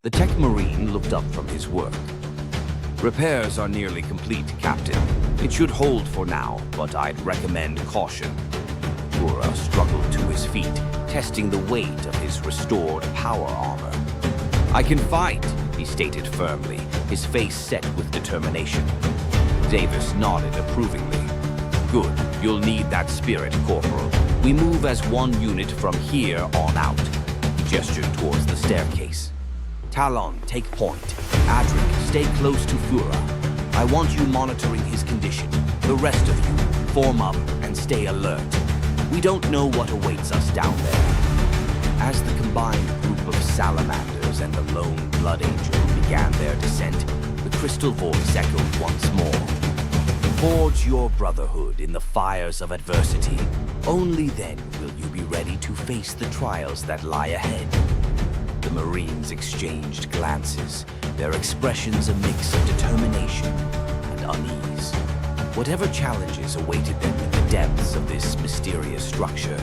The tech marine looked up from his work. Repairs are nearly complete, Captain. It should hold for now, but I'd recommend caution. Fura struggled to his feet, testing the weight of his restored power armor. I can fight, he stated firmly, his face set with determination. Davis nodded approvingly. Good, you'll need that spirit, Corporal. We move as one unit from here on out. He gestured towards the staircase. Talon, take point. Adric, stay close to Fura. I want you monitoring his condition. The rest of you, form up and stay alert. We don't know what awaits us down there. As the combined group of salamanders and the lone blood angel began their descent, the crystal voice echoed once more. Forge your brotherhood in the fires of adversity. Only then will you be ready to face the trials that lie ahead. The Marines exchanged glances, their expressions a mix of determination and unease. Whatever challenges awaited them in the depths of this mysterious structure,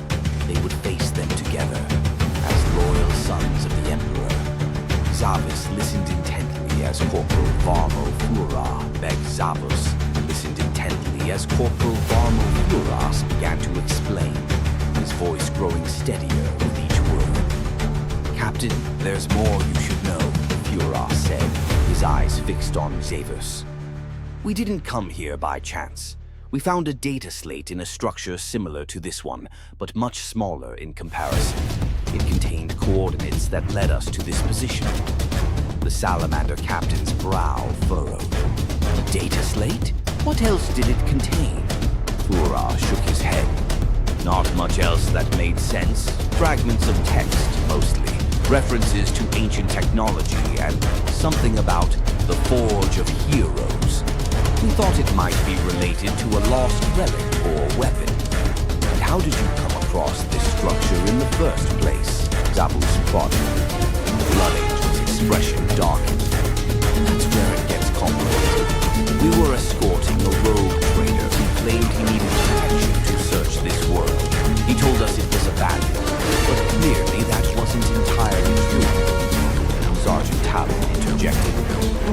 they would face them together as loyal sons of the Emperor. Zavis listened intently as Corporal Varmo Fura begged Zavos, listened intently as Corporal Varmo Furas began to explain, his voice growing steadier with each word. Captain, there's more you should know, Furas said, his eyes fixed on Zavos. We didn't come here by chance. We found a data slate in a structure similar to this one, but much smaller in comparison. It contained coordinates that led us to this position. The salamander captain's brow furrowed. A data slate? What else did it contain? Fura shook his head. Not much else that made sense. Fragments of text, mostly. References to ancient technology and something about the Forge of Heroes. We thought it might be related to a lost relic or weapon. And how did you come across this structure in the first place? Zabus prodded. The Blood Angel's expression darkened. That's where it gets complicated. We were escorting a rogue trader who claimed he needed protection to search this world. He told us it was abandoned, but clearly that wasn't entirely true. Sergeant Talon interjected.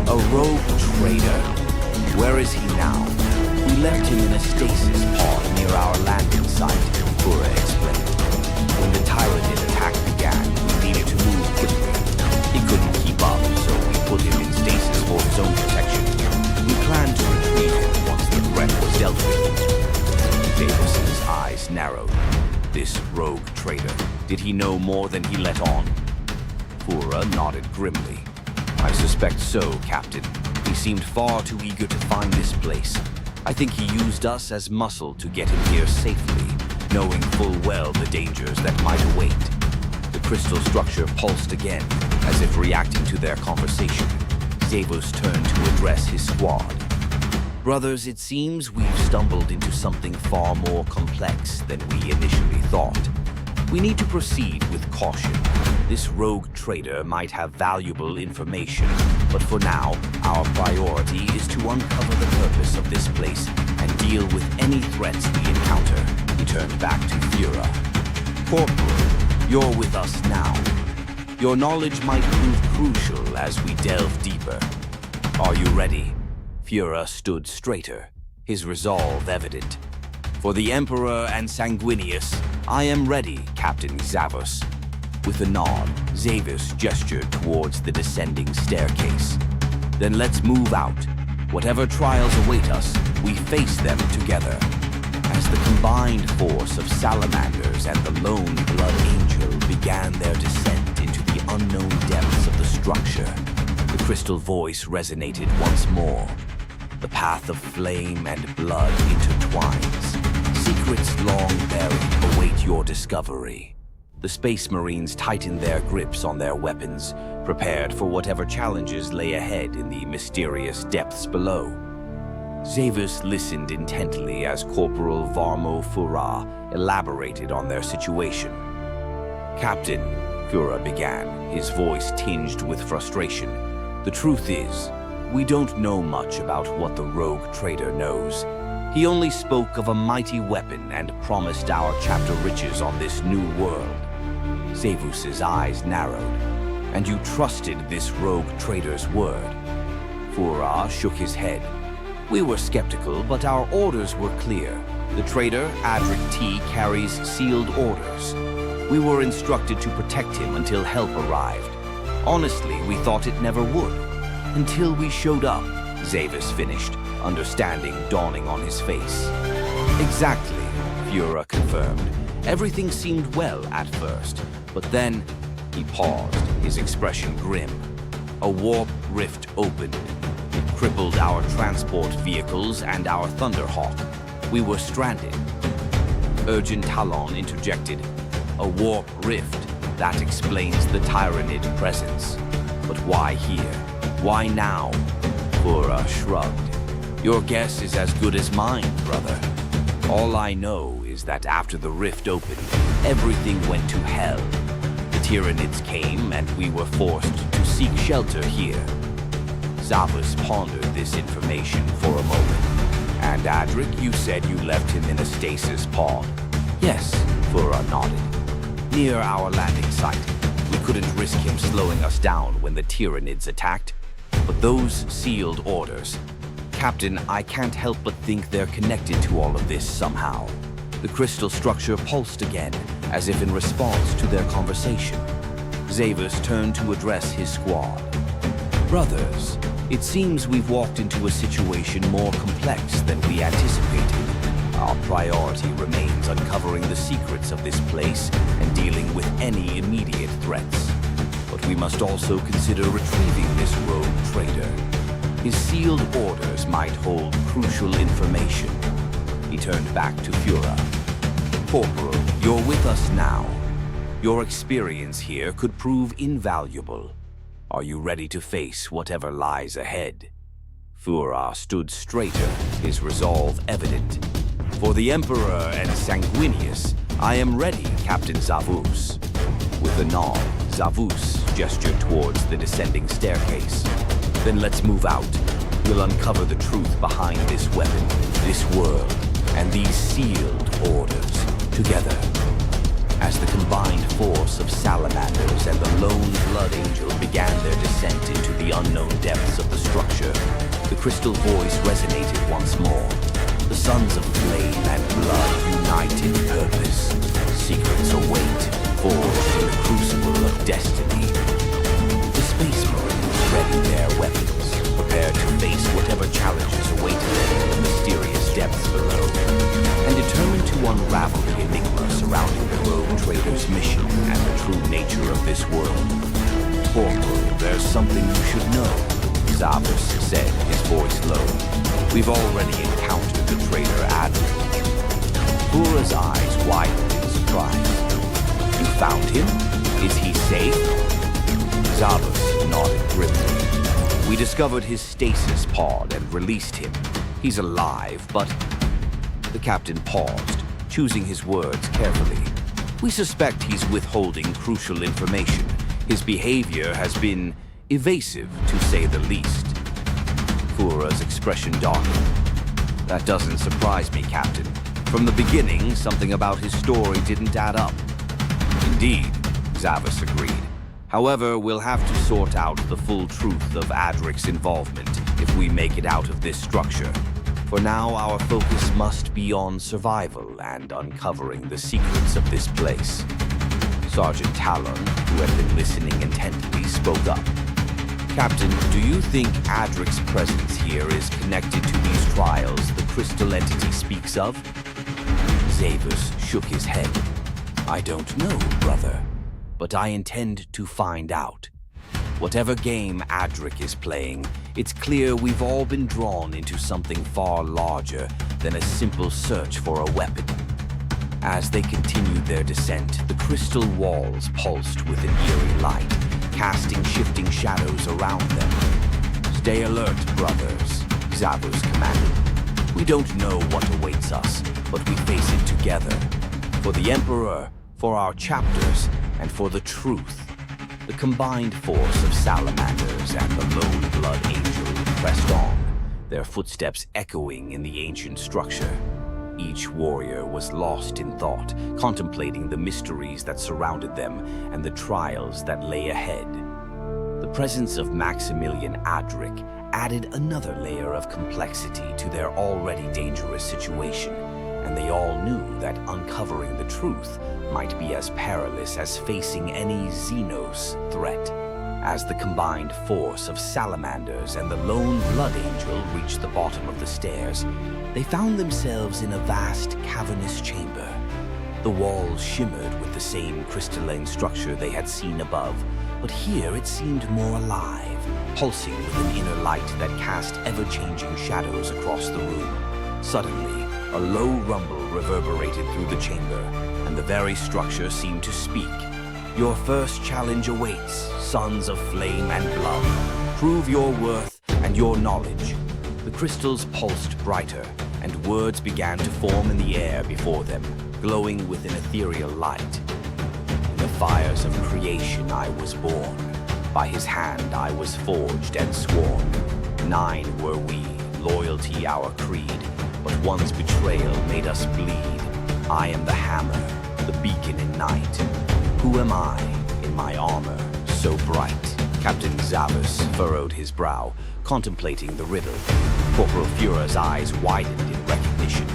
A rogue trader? Where is he now? We left him in a stasis pod near our landing site, Fura explained. When the Tyranid attack began, we needed to move quickly. He couldn't keep up, so we put him in stasis for his own protection. We planned to retrieve him once the threat was dealt with. Davison's eyes narrowed. This rogue trader, did he know more than he let on? Fura nodded grimly. I suspect so, Captain. He seemed far too eager to find this place. I think he used us as muscle to get him here safely, knowing full well the dangers that might await. The crystal structure pulsed again, as if reacting to their conversation. Zavos turned to address his squad. Brothers, it seems we've stumbled into something far more complex than we initially thought. We need to proceed with caution. This rogue trader might have valuable information, but for now, our priority is to uncover the purpose of this place and deal with any threats we encounter. He turned back to Fura. Corporal, you're with us now. Your knowledge might prove crucial as we delve deeper. Are you ready? Fura stood straighter, his resolve evident. For the Emperor and Sanguinius, I am ready, Captain Zavos. With a nod, Zavos gestured towards the descending staircase. Then let's move out. Whatever trials await us, we face them together. As the combined force of salamanders and the lone blood angel began their descent into the unknown depths of the structure, the crystal voice resonated once more. The path of flame and blood intertwines. Secrets long buried await your discovery. The Space Marines tightened their grips on their weapons, prepared for whatever challenges lay ahead in the mysterious depths below. Zavos listened intently as Corporal Varmo Fura elaborated on their situation. Captain, Fura began, his voice tinged with frustration. The truth is, we don't know much about what the rogue trader knows. He only spoke of a mighty weapon and promised our chapter riches on this new world. Zavos's eyes narrowed. And you trusted this rogue trader's word? Fura shook his head. We were skeptical, but our orders were clear. The trader, Adric T, carries sealed orders. We were instructed to protect him until help arrived. Honestly, we thought it never would. Until we showed up, Zavis finished, understanding dawning on his face. Exactly, Fura confirmed. Everything seemed well at first, but then he paused, his expression grim. A warp rift opened. It crippled our transport vehicles and our Thunderhawk. We were stranded. Urgent Talon interjected. A warp rift. That explains the Tyrannid presence. But why here? Why now? Fura shrugged. Your guess is as good as mine, brother. All I know is that after the rift opened, everything went to hell. The Tyranids came, and we were forced to seek shelter here. Zavus pondered this information for a moment. And Adric, you said you left him in a stasis pod. Yes, Fura nodded. Near our landing site. We couldn't risk him slowing us down when the Tyranids attacked. But those sealed orders... Captain, I can't help but think they're connected to all of this somehow. The crystal structure pulsed again, as if in response to their conversation. Zavis turned to address his squad. Brothers, it seems we've walked into a situation more complex than we anticipated. Our priority remains uncovering the secrets of this place and dealing with any immediate threats. But we must also consider retrieving this rogue trader. His sealed orders might hold crucial information. He turned back to Fura. Corporal, you're with us now. Your experience here could prove invaluable. Are you ready to face whatever lies ahead? Fura stood straighter, his resolve evident. For the Emperor and Sanguinius, I am ready, Captain Zavus. With a nod, Zavus gestured towards the descending staircase. Then let's move out. We'll uncover the truth behind this weapon, this world, and these sealed orders, together. As the combined force of salamanders and the lone blood angel began their descent into the unknown depths of the structure, the crystal voice resonated once more. The sons of flame and blood unite in purpose. Secrets await, forged in the crucible of destiny. The Space Marines ready their weapons, prepared to face whatever challenges awaited them in the mysterious depths below, and determined to unravel the enigma surrounding the rogue trader's mission and the true nature of this world. Corporal, there's something you should know, Zavus said, his voice low. We've already encountered the traitor Adric. Fura's eyes widened in surprise. You found him? Is he safe? Zavus nodded grimly. We discovered his stasis pod and released him. He's alive, but... The captain paused, choosing his words carefully. We suspect he's withholding crucial information. His behavior has been evasive, to say the least. Fura's expression darkened. That doesn't surprise me, Captain. From the beginning, something about his story didn't add up. Indeed, Zavus agreed. However, we'll have to sort out the full truth of Adric's involvement if we make it out of this structure. For now, our focus must be on survival and uncovering the secrets of this place. Sergeant Talon, who had been listening intently, spoke up. Captain, do you think Adric's presence here is connected to these trials the crystal entity speaks of? Zavus shook his head. I don't know, brother, but I intend to find out. Whatever game Adric is playing, it's clear we've all been drawn into something far larger than a simple search for a weapon. As they continued their descent, the crystal walls pulsed with an eerie light, casting shifting shadows around them. Stay alert, brothers, Zavus commanded. We don't know what awaits us, but we face it together. For the Emperor, for our chapters, and for the truth. The combined force of salamanders and the lone blood angel pressed on, their footsteps echoing in the ancient structure. Each warrior was lost in thought, contemplating the mysteries that surrounded them and the trials that lay ahead. The presence of Maximilian Adric added another layer of complexity to their already dangerous situation, and they all knew that uncovering the truth might be as perilous as facing any Xenos threat. As the combined force of salamanders and the lone blood angel reached the bottom of the stairs, they found themselves in a vast cavernous chamber. The walls shimmered with the same crystalline structure they had seen above, but here it seemed more alive, pulsing with an inner light that cast ever-changing shadows across the room. Suddenly, a low rumble reverberated through the chamber, and the very structure seemed to speak. Your first challenge awaits, sons of flame and blood. Prove your worth and your knowledge. The crystals pulsed brighter, and words began to form in the air before them, glowing with an ethereal light. In the fires of creation I was born. By his hand I was forged and sworn. 9 were we, loyalty our creed, but one's betrayal made us bleed. I am the hammer, the beacon in night. Who am I, in my armor, so bright? Captain Zavus furrowed his brow, contemplating the riddle. Corporal Fura's eyes widened in recognition.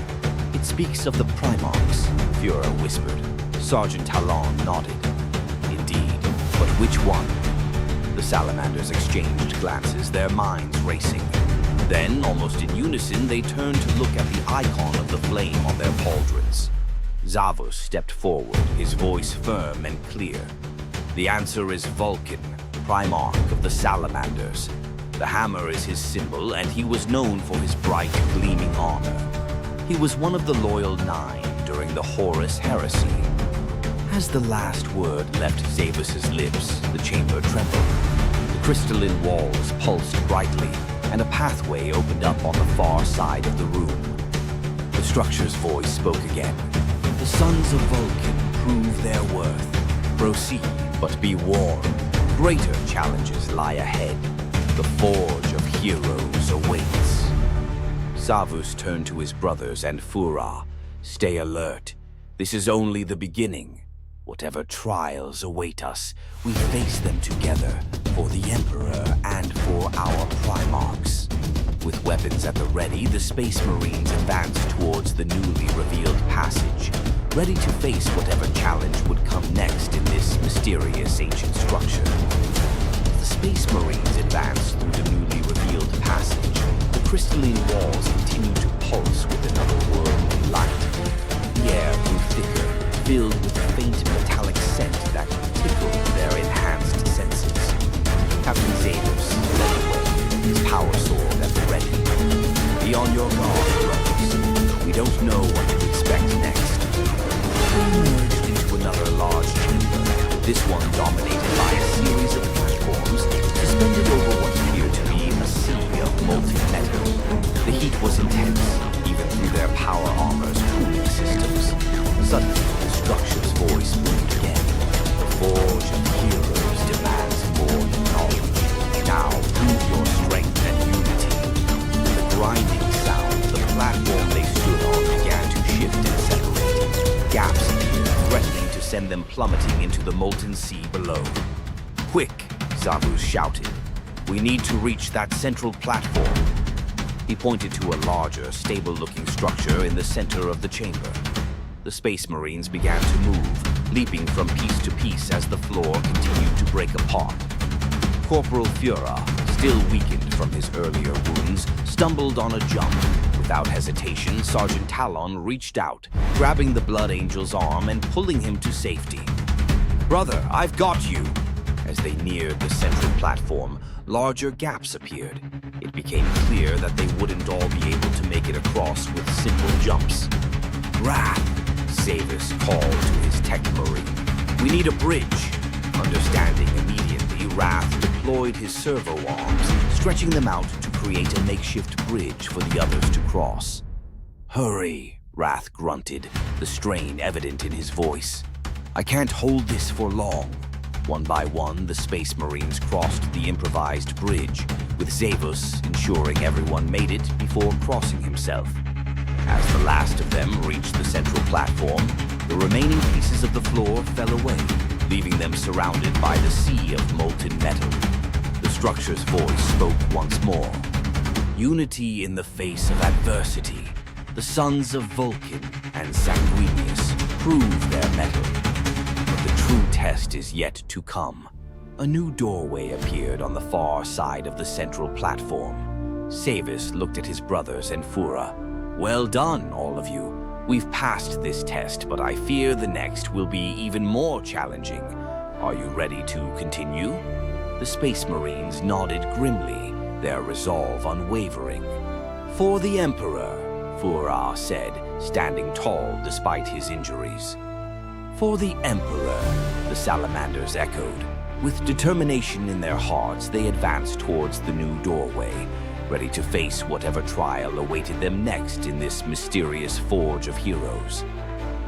It speaks of the Primarchs, Fura whispered. Sergeant Talon nodded. Indeed, but which one? The salamanders exchanged glances, their minds racing. Then, almost in unison, they turned to look at the icon of the flame on their pauldrons. Zavus stepped forward, his voice firm and clear. The answer is Vulcan, Primarch of the Salamanders. The hammer is his symbol, and he was known for his bright, gleaming armor. He was one of the Loyal 9 during the Horus Heresy. As the last word left Zavus's lips, the chamber trembled. The crystalline walls pulsed brightly, and a pathway opened up on the far side of the room. The structure's voice spoke again. The sons of Vulcan prove their worth. Proceed, but be warned. Greater challenges lie ahead. The forge of heroes awaits. Zavus turned to his brothers and Fura. Stay alert. This is only the beginning. Whatever trials await us, we face them together for the Emperor and for our Primarchs. With weapons at the ready, the Space Marines advanced towards the newly revealed passage, ready to face whatever challenge would come next in this mysterious ancient structure. As the Space Marines advanced through the newly revealed passage, the crystalline walls continued to pulse with another worldly light. The air grew thicker, filled with a faint metallic scent that tickled their enhanced senses. Captain Zavus led the way, his power sword at the ready. Be on your guard, brothers. We don't know what to expect next. They emerged into another large chamber, this one dominated by a series of platforms suspended over what appeared to be a sea of molten metal. The heat was intense, even through their power armor's cooling systems. Suddenly, the structure's voice boomed again. The forge of heroes demands more than knowledge. Now, prove your strength and unity. With a grinding sound, the platform they stood on began to shift and separate. Gaps appeared, threatening to send them plummeting into the molten sea below. Quick, Zavus shouted. We need to reach that central platform. He pointed to a larger, stable-looking structure in the center of the chamber. The Space Marines began to move, leaping from piece to piece as the floor continued to break apart. Corporal Fura, still weakened from his earlier wounds, stumbled on a jump. Without hesitation, Sergeant Talon reached out, grabbing the Blood Angel's arm and pulling him to safety. Brother, I've got you! As they neared the central platform, larger gaps appeared. It became clear that they wouldn't all be able to make it across with simple jumps. Wrath! Zavus called to his tech marine. We need a bridge. Understanding immediately, Wrath deployed his servo arms, stretching them out to create a makeshift bridge for the others to cross. Hurry, Wrath grunted, the strain evident in his voice. I can't hold this for long. One by one, the Space Marines crossed the improvised bridge, with Zavus ensuring everyone made it before crossing himself. As the last of them reached the central platform, the remaining pieces of the floor fell away, leaving them surrounded by the sea of molten metal. structure's voice spoke once more. Unity in the face of adversity. The sons of Vulcan and Sanguinius prove their mettle. But the true test is yet to come. A new doorway appeared on the far side of the central platform. Savis looked at his brothers and Fura. Well done, all of you. We've passed this test, but I fear the next will be even more challenging. Are you ready to continue? The Space Marines nodded grimly, their resolve unwavering. For the Emperor, Fura said, standing tall despite his injuries. For the Emperor, the Salamanders echoed. With determination in their hearts, they advanced towards the new doorway, ready to face whatever trial awaited them next in this mysterious forge of heroes.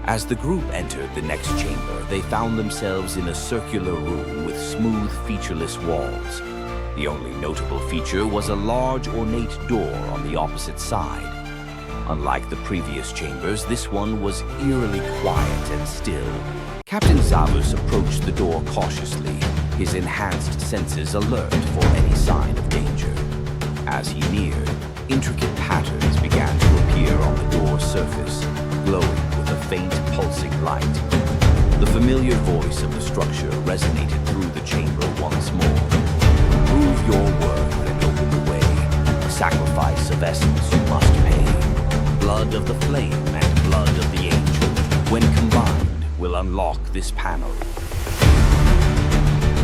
As the group entered the next chamber, they found themselves in a circular room with smooth, featureless walls. The only notable feature was a large, ornate door on the opposite side. Unlike the previous chambers, this one was eerily quiet and still. Captain Zavus approached the door cautiously, his enhanced senses alert for any sign of danger. As he neared, intricate patterns began to appear on the door's surface, glowing with a faint, pulsing light. The familiar voice of the structure resonated through the chamber once more. Prove your worth and open the way. A sacrifice of essence you must pay. Blood of the flame and blood of the angel, when combined, will unlock this panel.